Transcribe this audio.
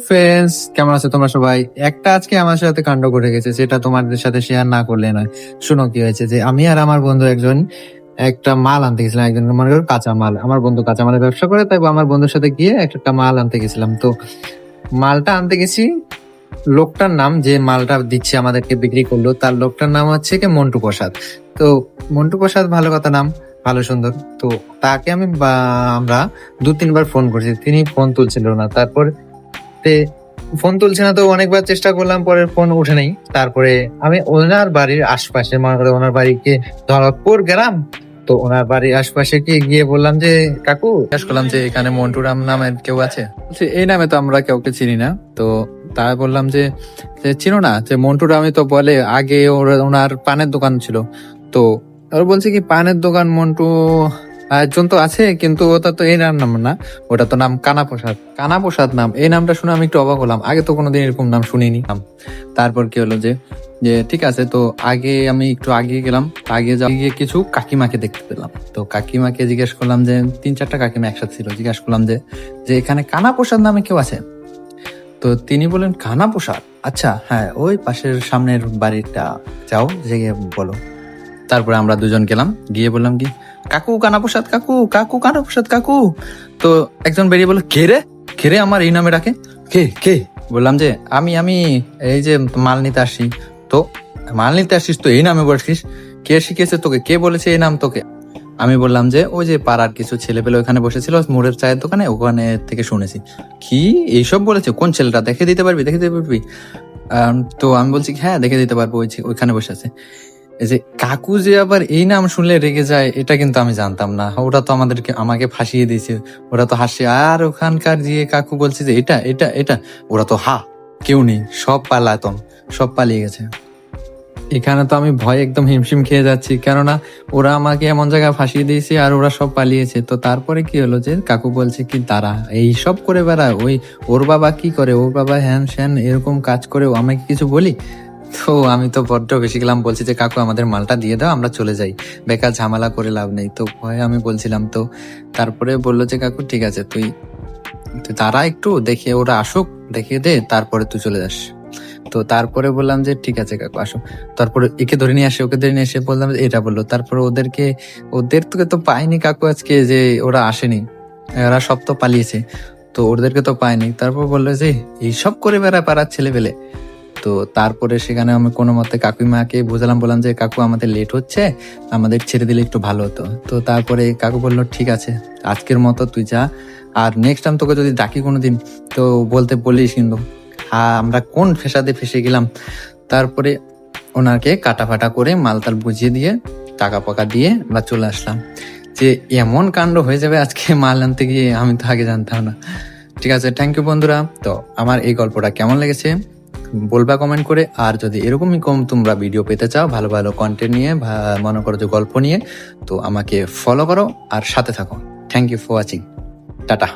Friends, কেমন আছো তোমরা সবাই? একটা আজকে আমার সাথে কাণ্ড ঘটে গেছে, যেটা তোমাদের সাথে শেয়ার না করলে নয়। শুনো কি হয়েছে। যে আমি আর আমার বন্ধু একজন একটা মাল আনতে গেছিলাম, একজন মনে করো কাঁচা মাল। আমার বন্ধু কাঁচা মালের ব্যবসা করে, তাই আমার বন্ধুর সাথে গিয়ে একটা মাল আনতে গেছিলাম। তো মালটা আনতে গেছি, লোকটার নাম, যে মালটা দিচ্ছে আমাদেরকে বিক্রি করলো, তার লোকটার নাম হচ্ছে কি মন্টু প্রসাদ। তো মন্টু প্রসাদ ভালো কথা, নাম ভালো সুন্দর। তো তাকে আমরা 2-3 বার ফোন করছি, তিনি ফোন তুলছিল না। তারপর ফোন তুলছে না, তো অনেকবার চেষ্টা করলাম, পরে ফোন উঠে নেই। তারপরে আমি ওনার বাড়ির আশপাশে, মনে করে ওনার বাড়িকে ধরকপুর গ্রাম, তো ওনার বাড়ির আশপাশে গিয়ে বললাম যে কাকু, জিজ্ঞাসা করলাম যে এখানে মন্টুরাম নামের কেউ আছে? বলছে এই নামে তো আমরা কাউকে চিনি না। তো তাই বললাম যে চিনো না, যে মন্টুরামই তো বলে, আগে ওনার পানের দোকান ছিল। তো ওরা বলছে কি পানের দোকান মন্টু একজন তো আছে, কিন্তু ওটা তো এই নাম না, ওটা তো নাম কানা প্রসাদ। কানা প্রসাদ নাম, এই নামটা শুনে আমি একটু অবাক হলাম, আগে তো কোনোদিন এরকম নাম শুনিনি। তারপর কি হলো যে যে ঠিক আছে, তো আগে আমি একটু আগে গেলাম, আগে গিয়ে কিছু কাকিমাকে দেখতে পেলাম। তো কাকিমাকে জিজ্ঞেস করলাম, যে 3-4টা কাকিমা একসাথে ছিল, জিজ্ঞেস করলাম যে এখানে কানা প্রসাদ নামে কেউ আছে? তো তিনি বলেন কানা প্রসাদ, আচ্ছা হ্যাঁ, ওই পাশের সামনের বাড়িটা যাও, জেগে বলো। তারপরে আমরা দুজন গেলাম, গিয়ে বললাম কি কাকু কানা প্রসাদ, কাকু কাকু কানা প্রসাদ কাকু। তো একজন বেরিয়ে বললো কে রে, কে রে আমার এই নামে ডাকে, কে কে? বললাম যে আমি এই যে মাল নিতে আসি। তো মাল নিতে আসিস তো এই নামে বলছিস? কে শিখেছে তোকে, কে বলেছে এই নাম তোকে? আমি বললাম যে ওই যে পাড়ার কিছু ছেলে পেলে ওখানে বসেছিল মোড়ের চায়ের দোকানে, ওখানে থেকে শুনেছি। কি এইসব বলেছে? কোন ছেলেটা, দেখে দিতে পারবি, দেখে দিতে পারবি? তো আমি বলছি হ্যাঁ দেখে দিতে পারবো, ওইখানে বসে আছে। এই যে কাকু যে আবার এই নাম শুনলে রেগে যায়, এটা কিন্তু আমি জানতাম না। ওরা তো আমাকে ফাঁসিয়ে দিয়েছে, ওরা তো হাসছে। আর ওখানকার যে কাকু বলছে যে এটা এটা এটা, ওরা তো কেউ নেই, সব পালাতন, সব পালিয়ে গেছে। এখানে তো আমি ভয় একদম হিমশিম খেয়ে যাচ্ছি, কেননা ওরা আমাকে এমন জায়গায় ফাঁসিয়ে দিয়েছে আর ওরা সব পালিয়েছে। তো তারপরে কি হলো যে কাকু বলছে কি তারা এই সব করে বেড়ায়, ওর বাবা কি করে, ওর বাবা হ্যান স্যান এরকম কাজ করে, আমাকে কিছু বলি। তো আমি তো বড্ড বেশি গেলাম, বলছি যে কাকু আমাদের মালটা দিয়ে দাও, আমরা চলে যাই, বেকার ঝামেলা করে লাভ নেই। তো ভয়ে আমি বলছিলাম। তো তারপরে বললো যে কাকু ঠিক আছে, তুই তারা একটু দেখে, ওরা আসুক, দেখিয়ে দে, তারপরে তুই চলে যাস। তো তারপরে বললাম যে ঠিক আছে কাকু আসো। তারপরে একে ধরে নিয়ে আসে, ওকে ধরে নিয়ে এসে বললাম এটা বললো। তারপরে ওদের তোকে তো পাইনি কাকু আজকে, যে ওরা আসেনি, ওরা সব তো পালিয়েছে, তো ওদেরকে তো পাইনি। তারপর বললো যে এইসব করে বেড়ায় পাড়ার ছেলে পেলে। তো তারপরে সেখানে আমি কোনো মতে কাকিমাকে বোঝালাম, বললাম যে কাকু আমাদের লেট হচ্ছে, আমাদের ছেড়ে দিলে একটু ভালো হতো। তো তারপরে কাকু বললো ঠিক আছে, আজকের মতো তুই যা, আর নেক্সট টাইম তোকে যদি ডাকি কোনোদিন তো বলতে বলিস কিন্তু। আমরা কোন ফেসাদে ফেসে গেলাম। তারপরে ওনাকে কাটা ফাটা করে মালতাল বুঝিয়ে দিয়ে টাকা পাকা দিয়ে আমরা চলে আসলাম। যে এমন কাণ্ড হয়ে যাবে আজকে মাল আনতে গিয়ে, আমি তো আগে জানতাম না। ঠিক আছে, থ্যাংক ইউ বন্ধুরা। তো আমার এই গল্পটা কেমন লেগেছে বলবা কমেন্ট করে। আর যদি এরকমই তোমরা ভিডিও পেতে চাও, ভালো ভালো কন্টেন্ট নিয়ে, মনে করো যে গল্প নিয়ে, তো আমাকে ফলো করো আর সাথে থাকো। Thank you for watching, tata.